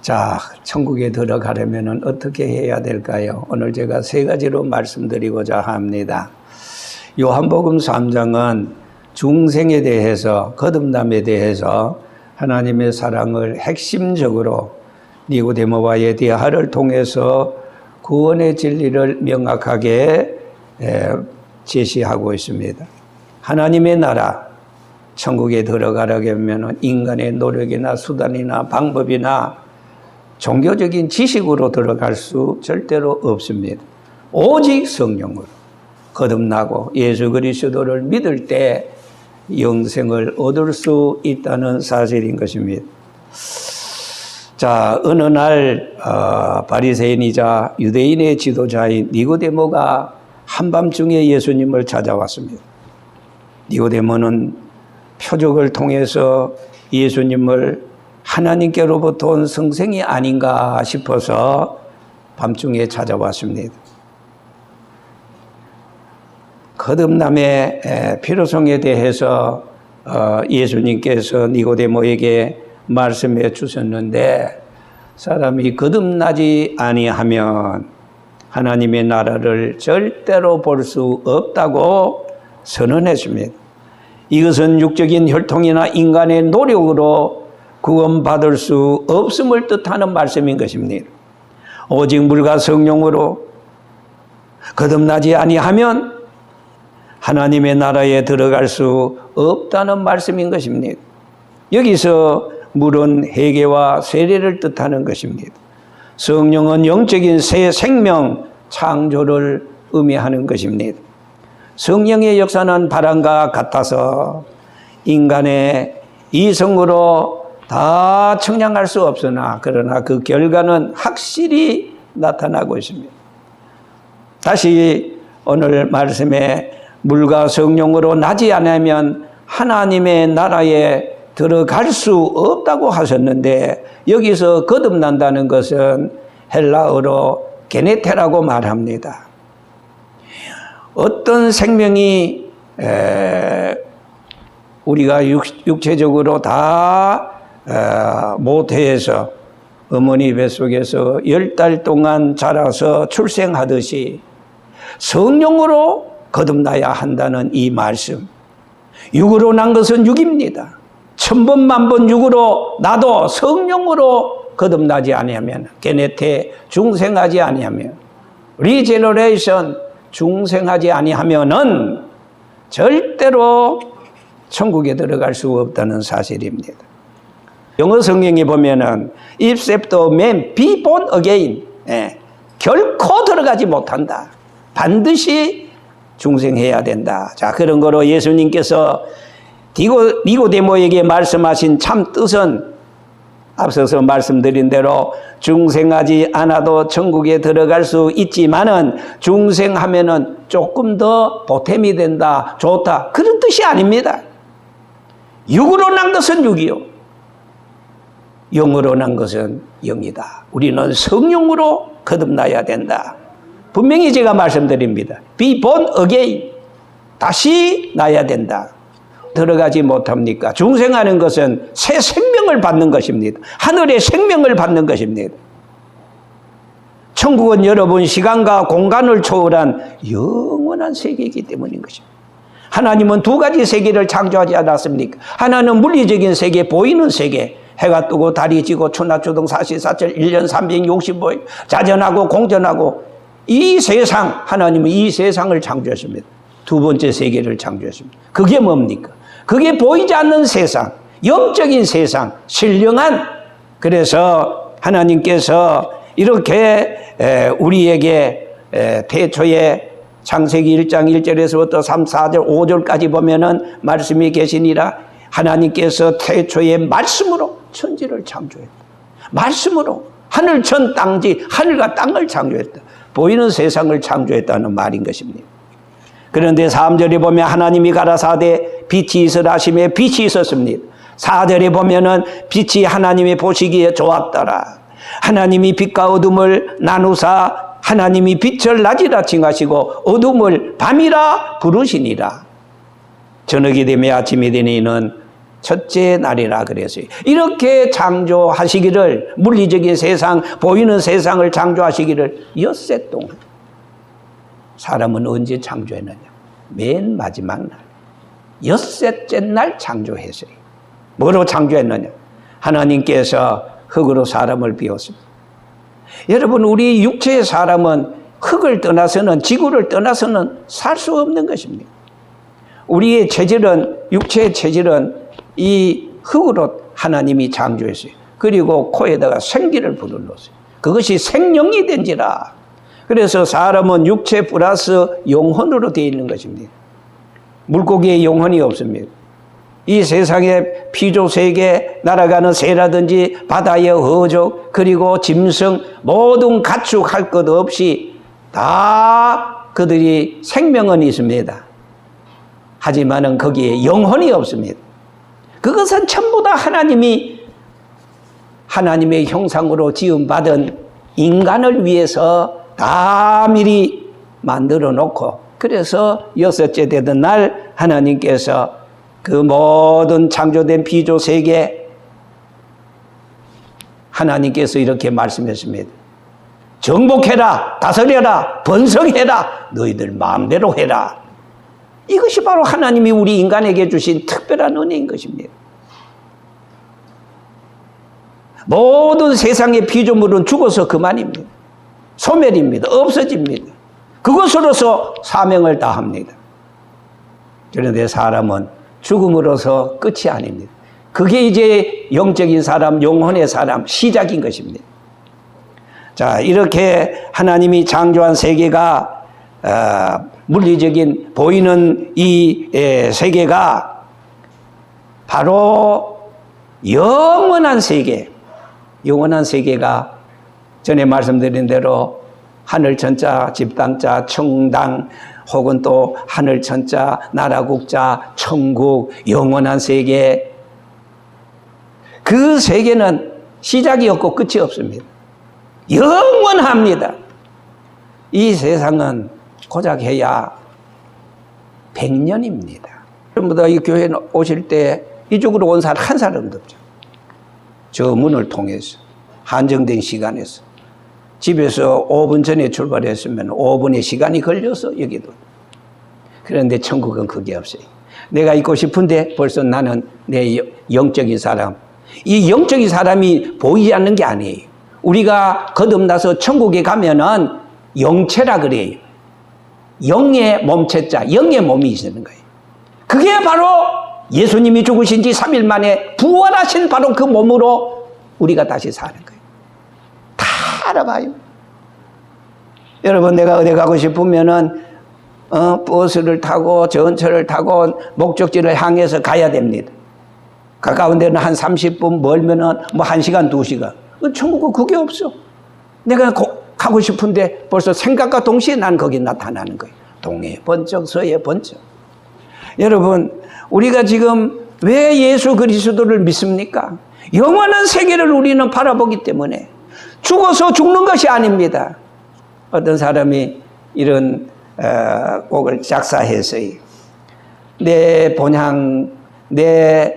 자, 천국에 들어가려면 어떻게 해야 될까요? 오늘 제가 세 가지로 말씀드리고자 합니다. 요한복음 3장은 중생에 대해서, 거듭남에 대해서 하나님의 사랑을 핵심적으로 니고데모와의 대화를 통해서 구원의 진리를 명확하게 제시하고 있습니다. 하나님의 나라, 천국에 들어가려면 인간의 노력이나 수단이나 방법이나 종교적인 지식으로 들어갈 수 절대로 없습니다. 오직 성령으로 거듭나고 예수 그리스도를 믿을 때 영생을 얻을 수 있다는 사실인 것입니다. 자, 어느 날 바리새인이자 유대인의 지도자인 니고데모가 한밤중에 예수님을 찾아왔습니다. 니고데모는 표적을 통해서 예수님을 하나님께로부터 온 성생이 아닌가 싶어서 밤중에 찾아왔습니다. 거듭남의 필요성에 대해서 예수님께서 니고데모에게 말씀해 주셨는데, 사람이 거듭나지 아니하면 하나님의 나라를 절대로 볼 수 없다고 선언했습니다. 이것은 육적인 혈통이나 인간의 노력으로 구원받을 수 없음을 뜻하는 말씀인 것입니다. 오직 물과 성령으로 거듭나지 아니하면 하나님의 나라에 들어갈 수 없다는 말씀인 것입니다. 여기서 물은 회개와 세례를 뜻하는 것입니다. 성령은 영적인 새 생명, 창조를 의미하는 것입니다. 성령의 역사는 바람과 같아서 인간의 이성으로 다 측량할 수 없으나 그러나 그 결과는 확실히 나타나고 있습니다. 다시 오늘 말씀에 물과 성령으로 나지 않으면 하나님의 나라에 들어갈 수 없다고 하셨는데, 여기서 거듭난다는 것은 헬라어로 게네테라고 말합니다. 어떤 생명이 우리가 육체적으로 다 모태에서 어머니 뱃속에서 10달 동안 자라서 출생하듯이 성령으로 거듭나야 한다는 이 말씀. 육으로 난 것은 육입니다. 1000번 만번 육으로 나도 성령으로 거듭나지 아니하면, 게네테 중생하지 아니하면, 리제너레이션 중생하지 아니하면은 절대로 천국에 들어갈 수 없다는 사실입니다. 영어 성경에 보면은 except a man be born again, 결코 들어가지 못한다. 반드시 중생해야 된다. 자, 그런 거로 예수님께서 니고데모에게 말씀하신 참 뜻은 앞서서 말씀드린 대로 중생하지 않아도 천국에 들어갈 수 있지만은 중생하면은 조금 더 보탬이 된다, 좋다, 그런 뜻이 아닙니다. 육으로 난 것은 육이요, 영으로 난 것은 영이다. 우리는 성령으로 거듭나야 된다. 분명히 제가 말씀드립니다. Be born again. 다시 나야 된다. 들어가지 못합니까? 중생하는 것은 새 생명을 받는 것입니다. 하늘의 생명을 받는 것입니다. 천국은 여러분 시간과 공간을 초월한 영원한 세계이기 때문인 것입니다. 하나님은 두 가지 세계를 창조하지 않았습니까? 하나는 물리적인 세계, 보이는 세계, 해가 뜨고 달이 지고 천하초등 사시사철 1년 365일 자전하고 공전하고 이 세상, 하나님은 이 세상을 창조했습니다. 두 번째 세계를 창조했습니다. 그게 뭡니까? 그게 보이지 않는 세상, 영적인 세상, 신령한, 그래서 하나님께서 이렇게 우리에게 태초에 창세기 1장 1절에서부터 3, 4절, 5절까지 보면은 말씀이 계시니라. 하나님께서 태초에 말씀으로 천지를 창조했다. 말씀으로 하늘천 땅지, 하늘과 땅을 창조했다. 보이는 세상을 창조했다는 말인 것입니다. 그런데 3절에 보면 하나님이 가라사대 빛이 있으라 하시매 빛이 있었습니다. 4절에 보면은 빛이 하나님이 보시기에 좋았더라. 하나님이 빛과 어둠을 나누사 하나님이 빛을 낮이라 칭하시고 어둠을 밤이라 부르시니라. 저녁이 되며 아침이 되니 이는 첫째 날이라 그랬어요. 이렇게 창조하시기를, 물리적인 세상, 보이는 세상을 창조하시기를 엿새 동안. 사람은 언제 창조했느냐? 맨 마지막 날, 엿새째 날 창조했어요. 뭐로 창조했느냐? 하나님께서 흙으로 사람을 비웠습니다. 여러분, 우리 육체의 사람은 흙을 떠나서는, 지구를 떠나서는 살 수 없는 것입니다. 우리의 체질은, 육체의 체질은 이 흙으로 하나님이 창조했어요. 그리고 코에다가 생기를 불어넣었어요. 그것이 생명이 된지라. 그래서 사람은 육체 플러스 영혼으로 되어 있는 것입니다. 물고기의 영혼이 없습니다. 이 세상의 피조세계, 날아가는 새라든지 바다의 어족, 그리고 짐승, 모든 가축할 것 없이 다 그들이 생명은 있습니다. 하지만은 거기에 영혼이 없습니다. 그것은 전부 다 하나님의 형상으로 지음받은 인간을 위해서 다 미리 만들어 놓고, 그래서 여섯째 되던 날 하나님께서 그 모든 창조된 피조 세계, 하나님께서 이렇게 말씀했습니다. 정복해라, 다스려라, 번성해라, 너희들 마음대로 해라. 이것이 바로 하나님이 우리 인간에게 주신 특별한 은혜인 것입니다. 모든 세상의 피조물은 죽어서 그만입니다. 소멸입니다. 없어집니다. 그것으로서 사명을 다합니다. 그런데 사람은 죽음으로서 끝이 아닙니다. 그게 이제 영적인 사람, 영혼의 사람, 시작인 것입니다. 자, 이렇게 하나님이 창조한 세계가, 물리적인 보이는 이 세계가 바로 영원한 세계, 영원한 세계가 전에 말씀드린 대로 하늘천자, 집당자, 청당, 혹은 또 하늘천자, 나라국자, 천국, 영원한 세계. 그 세계는 시작이 없고 끝이 없습니다. 영원합니다. 이 세상은 고작 해야 100년입니다. 전부 다 이 교회에 오실 때 이쪽으로 온 사람 한 사람도 없죠. 저 문을 통해서 한정된 시간에서 집에서 5분 전에 출발했으면 5분의 시간이 걸려서 여기도. 그런데 천국은 그게 없어요. 내가 있고 싶은데 벌써 나는 내 영적인 사람, 이 영적인 사람이 보이지 않는 게 아니에요. 우리가 거듭나서 천국에 가면은 영체라 그래요. 영의 몸체자, 영의 몸이 있는 거예요. 그게 바로 예수님이 죽으신 지 3일 만에 부활하신 바로 그 몸으로 우리가 다시 사는 거예요. 다 알아봐요. 여러분, 내가 어디 가고 싶으면은 버스를 타고 전철을 타고 목적지를 향해서 가야 됩니다. 가까운 데는 한 30분, 멀면은 뭐 1시간, 2시간. 천국은 그게 없어. 내가 가고 싶은데 벌써 생각과 동시에 난 거기 나타나는 거예요. 동해 번쩍, 서해 번쩍. 여러분, 우리가 지금 왜 예수 그리스도를 믿습니까? 영원한 세계를 우리는 바라보기 때문에. 죽어서 죽는 것이 아닙니다. 어떤 사람이 이런 곡을 작사했어요. 내 본향, 내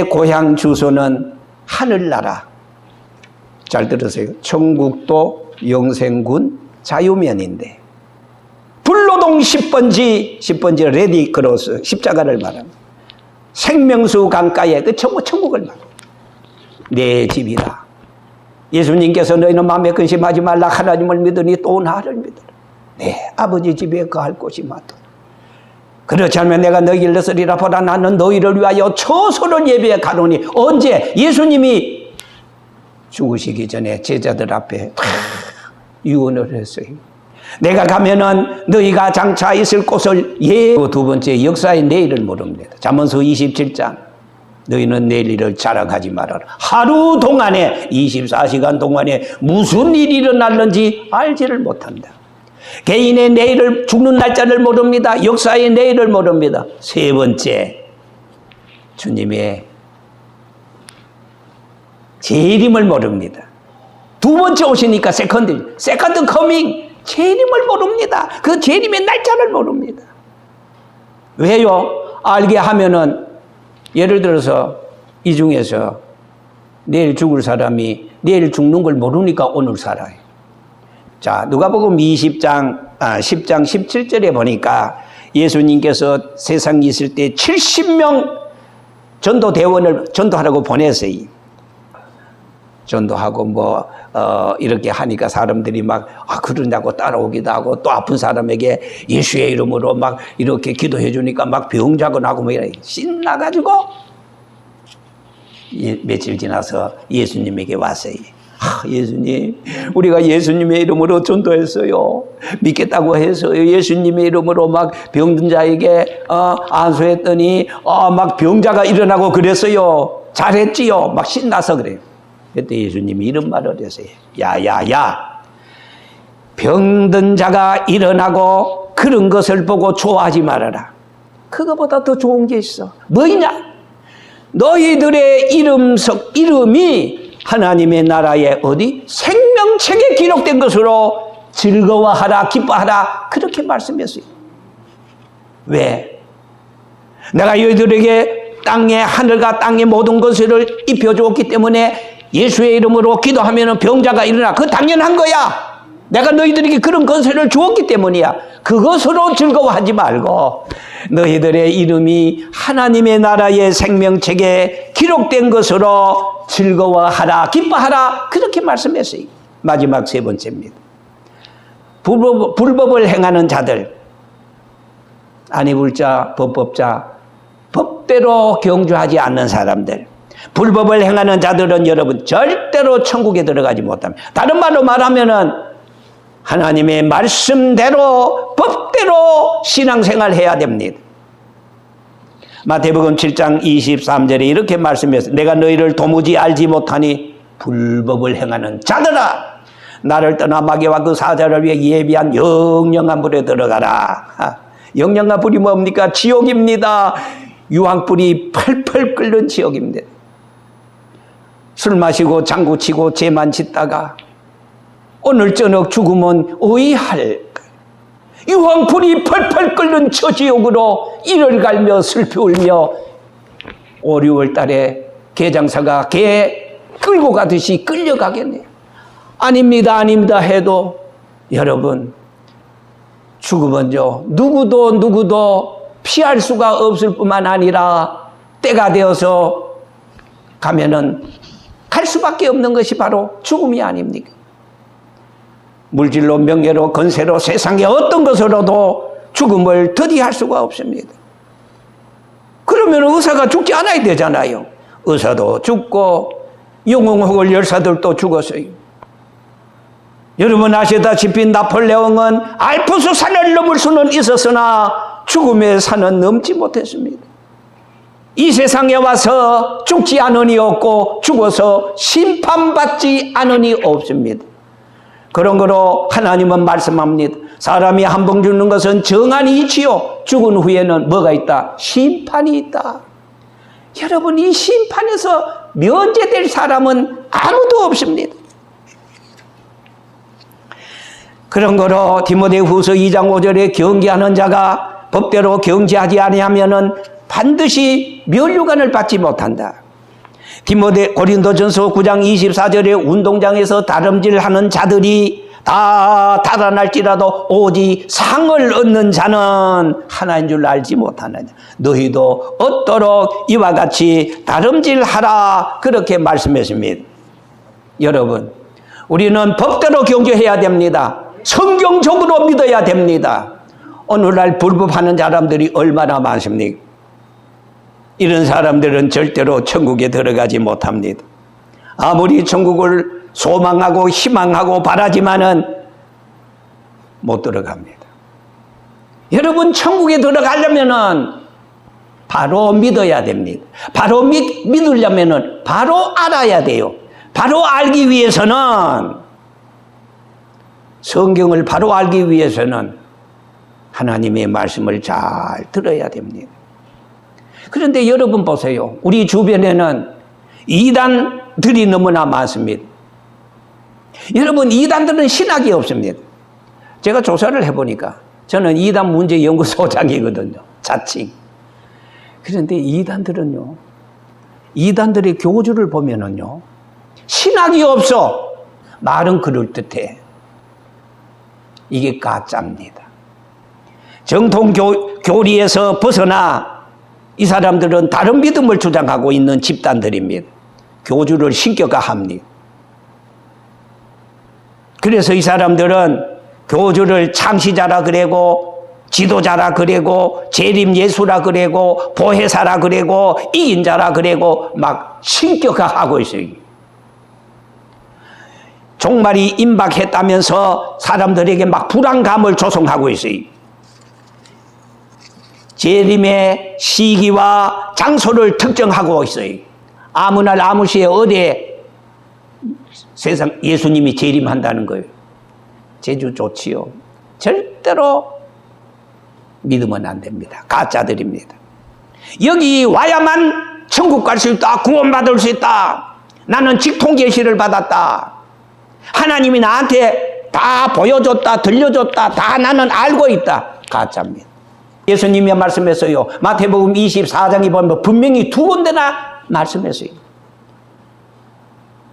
고향 주소는 하늘나라. 잘 들으세요. 청국도 영생군 자유면인데 불로동 10번지 레디 크로스 십자가를 말합니다. 생명수 강가에 그 천국을 말합니다. 내 집이다. 예수님께서 너희는 마음에 근심하지 말라. 하나님을 믿으니 또 나를 믿으라. 내 아버지 집에 거할 곳이 많다. 그렇지 않으면 내가 너희를 넣으리라. 보라, 나는 너희를 위하여 처소를 예비해 가노니. 언제? 예수님이 죽으시기 전에 제자들 앞에 유언을 했어요. 내가 가면은 너희가 장차 있을 곳을 두 번째, 역사의 내일을 모릅니다. 잠언서 27장. 너희는 내일 일을 자랑하지 말아라. 하루 동안에, 24시간 동안에 무슨 일이 일어날는지 알지를 못한다. 개인의 내일을, 죽는 날짜를 모릅니다. 역사의 내일을 모릅니다. 세 번째, 주님의 재림을 모릅니다. 두 번째 오시니까 세컨드 커밍, 재림을 모릅니다. 그 재림의 날짜를 모릅니다. 왜요? 알게 하면은 예를 들어서 이 중에서 내일 죽을 사람이 내일 죽는 걸 모르니까 오늘 살아요. 자, 누가복음 10장 17절에 보니까 예수님께서 세상에 있을 때 70명 전도대원을 전도하라고 보냈어요. 전도하고 이렇게 하니까 사람들이 막 그러냐고 따라오기도 하고, 또 아픈 사람에게 예수의 이름으로 막 이렇게 기도해 주니까 막 병자고 나고 뭐 이래 신나가지고 며칠 지나서 예수님에게 왔어요. 예수님, 우리가 예수님의 이름으로 전도했어요. 믿겠다고 해서 예수님의 이름으로 막 병든 자에게 안수했더니 막 병자가 일어나고 그랬어요. 잘했지요. 막 신나서 그래요. 그때 예수님이 이런 말을 했어요. 야야야, 병든 자가 일어나고 그런 것을 보고 좋아하지 말아라. 그거보다 더 좋은 게 있어. 뭐냐? 너희들의 이름이 하나님의 나라에 어디? 생명책에 기록된 것으로 즐거워하라, 기뻐하라. 그렇게 말씀했어요. 왜? 내가 너희들에게 하늘과 땅의 모든 것을 입혀주었기 때문에 예수의 이름으로 기도하면 병자가 일어나. 그거 당연한 거야. 내가 너희들에게 그런 권세를 주었기 때문이야. 그것으로 즐거워하지 말고 너희들의 이름이 하나님의 나라의 생명책에 기록된 것으로 즐거워하라, 기뻐하라. 그렇게 말씀했어요. 마지막 세 번째입니다. 불법을 행하는 자들, 안이불자, 법법자, 법대로 경주하지 않는 사람들, 불법을 행하는 자들은 여러분 절대로 천국에 들어가지 못합니다. 다른 말로 말하면은 하나님의 말씀대로 법대로 신앙생활 해야 됩니다. 마태복음 7장 23절에 이렇게 말씀했어요. 내가 너희를 도무지 알지 못하니 불법을 행하는 자들아, 나를 떠나 마귀와 그 사자를 위해 예비한 영영한 불에 들어가라. 영영한 불이 뭡니까? 지옥입니다. 유황불이 펄펄 끓는 지옥입니다. 술 마시고 장구치고 죄만 짓다가 오늘 저녁 죽으면 어이할 유황불이 펄펄 끓는 저 지옥으로 이를 갈며 슬피 울며 5, 6월 달에 개장사가 개 끌고 가듯이 끌려가겠네요. 아닙니다 해도 여러분 죽으면요 누구도 피할 수가 없을 뿐만 아니라 때가 되어서 가면은 갈 수밖에 없는 것이 바로 죽음이 아닙니까? 물질로 명예로 건세로 세상의 어떤 것으로도 죽음을 더디할 수가 없습니다. 그러면 의사가 죽지 않아야 되잖아요. 의사도 죽고 영웅학을 열사들도 죽었어요. 여러분 아시다시피 나폴레옹은 알프스 산을 넘을 수는 있었으나 죽음의 산은 넘지 못했습니다. 이 세상에 와서 죽지 않으니 없고 죽어서 심판받지 않으니 없습니다. 그런 거로 하나님은 말씀합니다. 사람이 한 번 죽는 것은 정한이 있지요. 죽은 후에는 뭐가 있다? 심판이 있다. 여러분 이 심판에서 면제될 사람은 아무도 없습니다. 그런 거로 디모데후서 2장 5절에 경계하는 자가 법대로 경제하지 아니하면은 반드시 면류관을 받지 못한다. 고린도전서 9장 24절에 운동장에서 다름질하는 자들이 다 달아날지라도 오직 상을 얻는 자는 하나인 줄 알지 못하느냐. 너희도 얻도록 이와 같이 다름질하라. 그렇게 말씀했습니다. 여러분 우리는 법대로 경주해야 됩니다. 성경적으로 믿어야 됩니다. 오늘날 불법하는 사람들이 얼마나 많습니까? 이런 사람들은 절대로 천국에 들어가지 못합니다. 아무리 천국을 소망하고 희망하고 바라지만은 못 들어갑니다. 여러분 천국에 들어가려면은 바로 믿어야 됩니다. 바로 믿으려면은 바로 알아야 돼요. 바로 알기 위해서는 성경을 바로 알기 위해서는 하나님의 말씀을 잘 들어야 됩니다. 그런데 여러분 보세요. 우리 주변에는 이단들이 너무나 많습니다. 여러분 이단들은 신학이 없습니다. 제가 조사를 해보니까 저는 이단 문제 연구소장이거든요. 자칭. 그런데 이단들의 교주를 보면은요, 신학이 없어. 말은 그럴듯해. 이게 가짜입니다. 정통 교리에서 벗어나 이 사람들은 다른 믿음을 주장하고 있는 집단들입니다. 교주를 신격화합니다. 그래서 이 사람들은 교주를 창시자라 그래고 지도자라 그래고 재림 예수라 그래고 보혜사라 그래고 이긴 자라 그래고 막 신격화하고 있어요. 종말이 임박했다면서 사람들에게 막 불안감을 조성하고 있어요. 재림의 시기와 장소를 특정하고 있어요. 아무 날 아무 시에 어디에 세상 예수님이 재림한다는 거예요. 제주 좋지요. 절대로 믿으면 안 됩니다. 가짜들입니다. 여기 와야만 천국 갈 수 있다. 구원받을 수 있다. 나는 직통 계시를 받았다. 하나님이 나한테 다 보여줬다. 들려줬다. 다 나는 알고 있다. 가짜입니다. 예수님이 말씀했어요. 마태복음 24장에 보면 분명히 두 군데나 말씀했어요.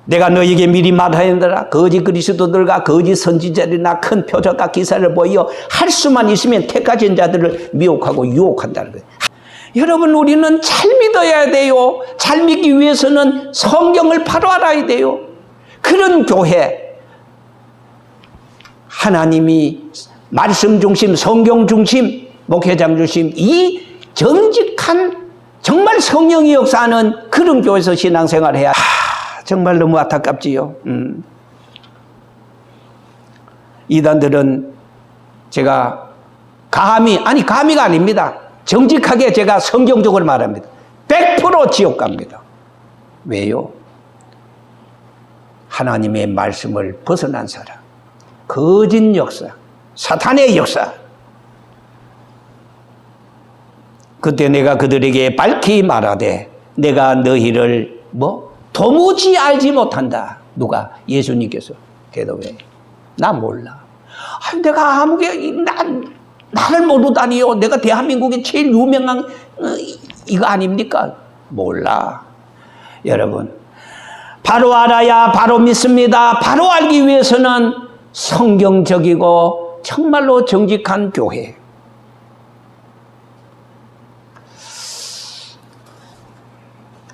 내가 너에게 미리 말하였노라. 거짓 그리스도들과 거짓 선지자들이나 큰 표적과 기사를 보여 할 수만 있으면 택하신 자들을 미혹하고 유혹한다는 거예요. 여러분, 우리는 잘 믿어야 돼요. 잘 믿기 위해서는 성경을 바로 알아야 돼요. 그런 교회, 하나님이 말씀 중심, 성경 중심, 목회장 중심, 이 정직한 정말 성령이 역사하는 그런 교회에서 신앙생활을 해야 정말 너무 안타깝지요. 이단들은 제가 감히가 아닙니다. 정직하게 제가 성경적으로 말합니다. 100% 지옥 갑니다. 왜요? 하나님의 말씀을 벗어난 사람, 거짓 역사, 사탄의 역사. 그때 내가 그들에게 밝히 말하되 내가 너희를 도무지 알지 못한다. 누가? 예수님께서 대답해. 나 몰라. 내가 나를 모르다니요. 내가 대한민국의 제일 유명한 이거 아닙니까? 몰라. 여러분, 바로 알아야 바로 믿습니다. 바로 알기 위해서는 성경적이고 정말로 정직한 교회,